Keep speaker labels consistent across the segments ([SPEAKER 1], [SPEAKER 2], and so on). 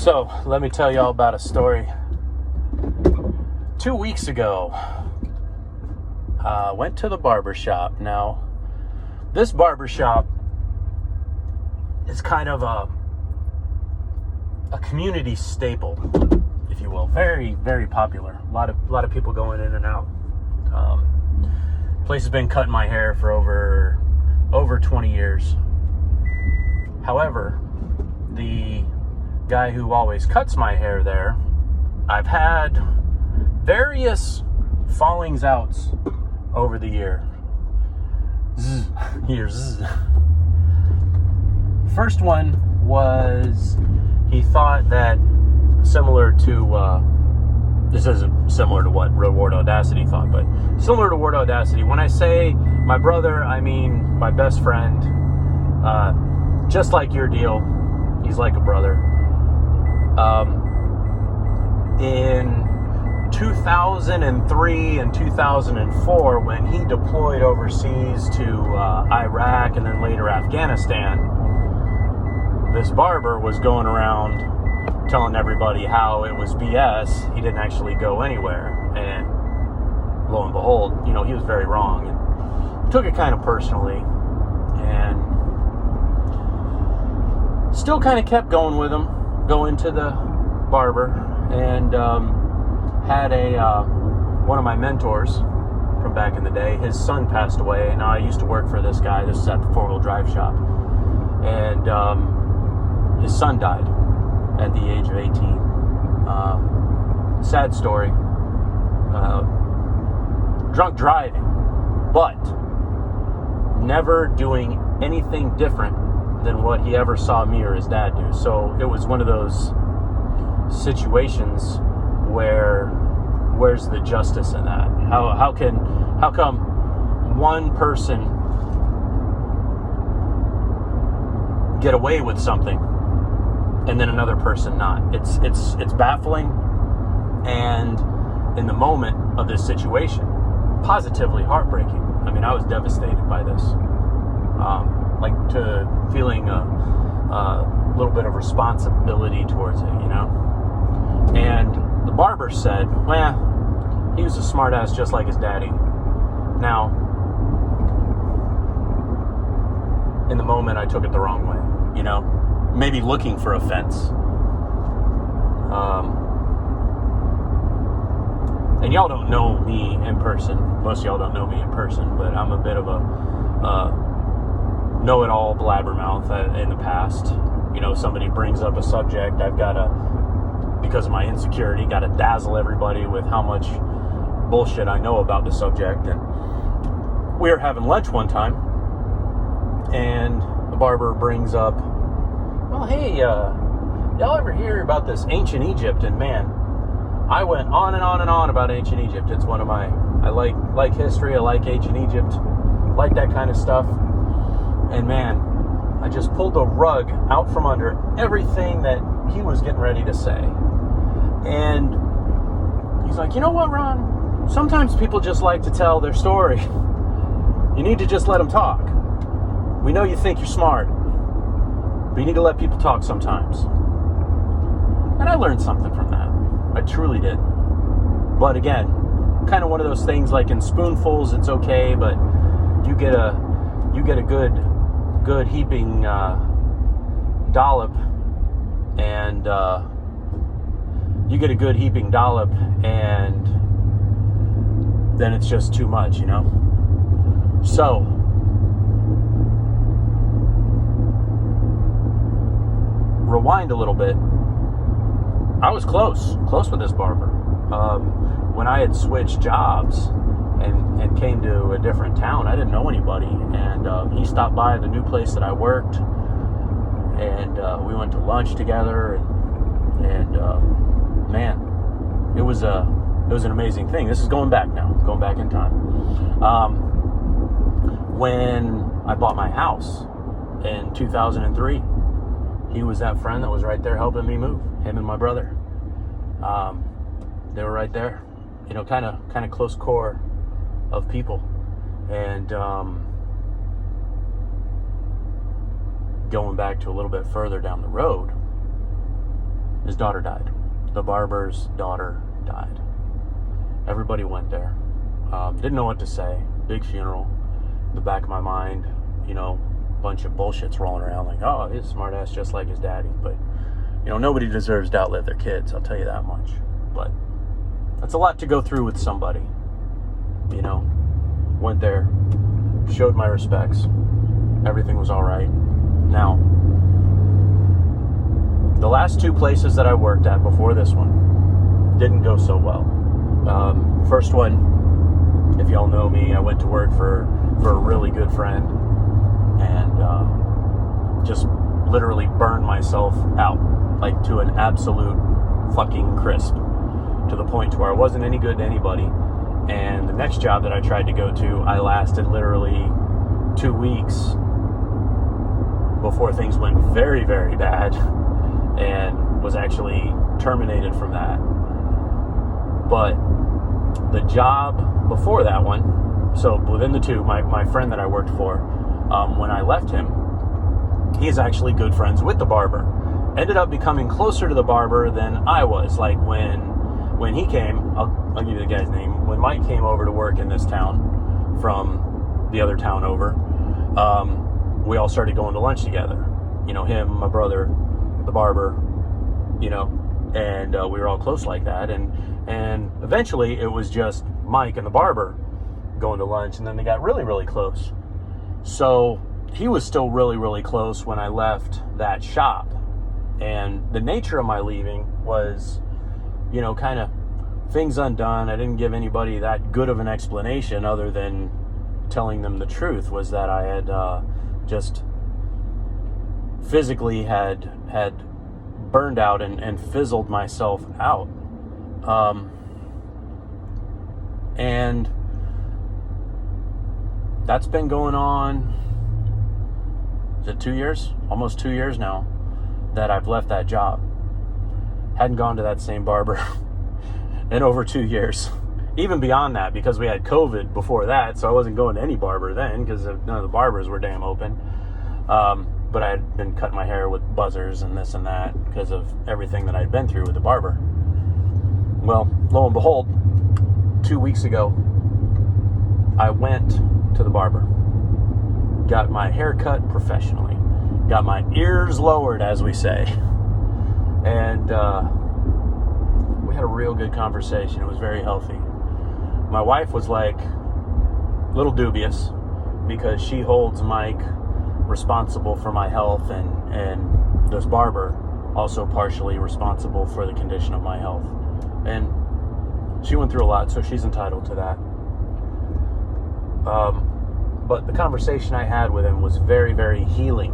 [SPEAKER 1] So, let me tell y'all about a story. 2 weeks ago, went to the barber shop. Now, this barber shop is kind of a community staple, if you will. Very, very popular. A lot of people going in and out. Place has been cutting my hair for over 20 years. However, the guy who always cuts my hair there, I've had various fallings outs over the years. First one was he thought that similar to this isn't similar to what Ward Audacity thought, but similar to Ward Audacity. When I say my brother, I mean my best friend. Just like your deal, he's like a brother. In 2003 and 2004, when he deployed overseas to Iraq and then later Afghanistan, this barber was going around telling everybody how it was BS. He didn't actually go anywhere. And lo and behold, he was very wrong and took it kind of personally. And still kind of kept going with him, going to the barber, and had one of my mentors from back in the day. His son passed away. Now I used to work for this guy. This is at the 4-wheel drive shop, and his son died at the age of 18. Sad story. Drunk driving, but never doing anything different than what he ever saw me or his dad do. So it was one of those situations where, where's the justice in that? How come one person get away with something and then another person not? It's baffling, and in the moment of this situation, positively heartbreaking. I mean, I was devastated by this. Feeling a little bit of responsibility towards it, And the barber said, well, he was a smart ass just like his daddy. Now, in the moment, I took it the wrong way, maybe looking for offense. And y'all don't know me in person. Most of y'all don't know me in person, but I'm a bit of a know-it-all blabbermouth in the past. Somebody brings up a subject, I've got to, because of my insecurity, got to dazzle everybody with how much bullshit I know about the subject. And we were having lunch one time, and the barber brings up, well, hey, y'all ever hear about this ancient Egypt? And man, I went on and on and on about ancient Egypt. It's one of my, I like history, I like ancient Egypt, like that kind of stuff. And man, I just pulled the rug out from under everything that he was getting ready to say. And he's like, you know what, Ron? Sometimes people just like to tell their story. You need to just let them talk. We know you think you're smart, but you need to let people talk sometimes. And I learned something from that. I truly did. But again, kind of one of those things, like in spoonfuls, it's okay, but you get a good heaping dollop, and then it's just too much, So rewind a little bit. I was close with this barber when I had switched jobs and came to a different town. I didn't know anybody, and he stopped by the new place that I worked, and we went to lunch together, and man, it was an amazing thing. This is going back in time. When I bought my house in 2003, he was that friend that was right there helping me move. Him and my brother, they were right there. Kind of close core of people. And going back to a little bit further down the road, His daughter died. The barber's daughter died. Everybody went there. Didn't know what to say. Big funeral. In the back of my mind, bunch of bullshit's rolling around like, oh, he's a smart ass just like his daddy. But, nobody deserves to outlive their kids, I'll tell you that much. But that's a lot to go through with somebody. Went there, showed my respects. Everything was all right. Now, the last two places that I worked at before this one didn't go so well. First one, if y'all know me, I went to work for a really good friend and just literally burned myself out, like to an absolute fucking crisp, to the point to where I wasn't any good to anybody. And the next job that I tried to go to, I lasted literally 2 weeks before things went very, very bad and was actually terminated from that. But the job before that one, so within the two, my friend that I worked for, when I left him, he's actually good friends with the barber. Ended up becoming closer to the barber than I was. Like when he came, I'll give you the guy's name. When Mike came over to work in this town from the other town over, we all started going to lunch together. Him, my brother, the barber, and we were all close like that. And eventually it was just Mike and the barber going to lunch, and then they got really, really close. So he was still really, really close when I left that shop. And the nature of my leaving was, kind of things undone. I didn't give anybody that good of an explanation other than telling them the truth, was that I had just physically had burned out and fizzled myself out. And that's been going on, is it 2 years? Almost 2 years now that I've left that job. Hadn't gone to that same barber in over 2 years. Even beyond that, because we had COVID before that, so I wasn't going to any barber then because none of the barbers were damn open. But I had been cutting my hair with buzzers and this and that because of everything that I'd been through with the barber. Well, lo and behold, 2 weeks ago, I went to the barber. Got my hair cut professionally. Got my ears lowered, as we say. And we had a real good conversation. It was very healthy. My wife was like a little dubious because she holds Mike responsible for my health and this barber also partially responsible for the condition of my health. And she went through a lot, so she's entitled to that. But the conversation I had with him was very, very healing.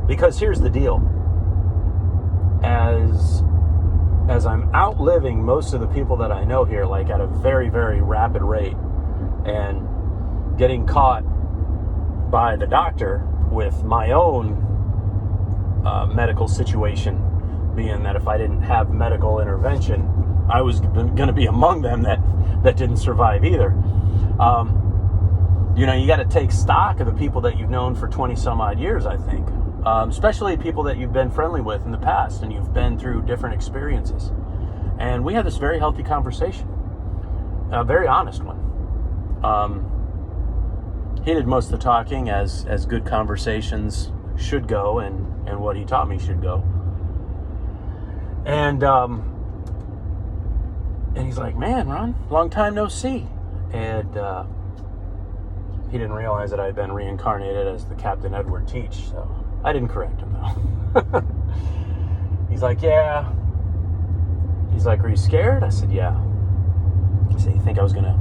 [SPEAKER 1] Because here's the deal. As I'm outliving most of the people that I know here, like at a very, very rapid rate, and getting caught by the doctor with my own medical situation, being that if I didn't have medical intervention, I was going to be among them that didn't survive either. You got to take stock of the people that you've known for 20 some odd years, I think. Especially people that you've been friendly with in the past and you've been through different experiences. And we had this very healthy conversation, a very honest one. He did most of the talking as good conversations should go and what he taught me should go. And he's like, man, Ron, long time no see. And he didn't realize that I'd been reincarnated as the Captain Edward Teach, so I didn't correct him, though. He's like, yeah. He's like, are you scared? I said, yeah. He said, you think I was going to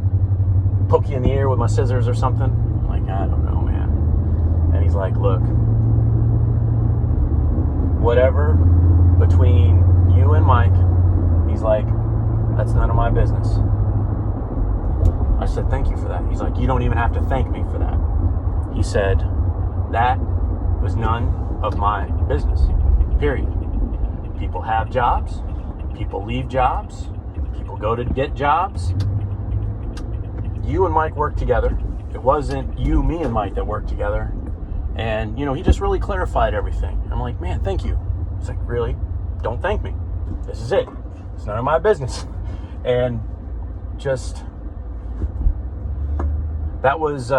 [SPEAKER 1] poke you in the ear with my scissors or something? I'm like, I don't know, man. And he's like, look, whatever between you and Mike, he's like, that's none of my business. I said, thank you for that. He's like, you don't even have to thank me for that. He said, that was none of my business, period. People have jobs. People leave jobs. People go to get jobs. You and Mike worked together. It wasn't you, me, and Mike that worked together. And, he just really clarified everything. I'm like, man, thank you It's like, really? Don't thank me. This is it. It's none of my business. And just, that was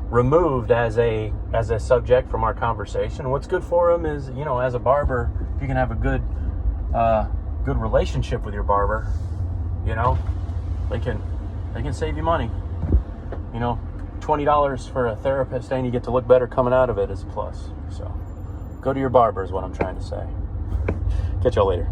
[SPEAKER 1] removed as a subject from our conversation. What's good for them is, you know, as a barber, if you can have a good relationship with your barber, you know, they can save you money. You know, $20 for a therapist and you get to look better coming out of it is a plus. So go to your barber is what I'm trying to say. Catch y'all later.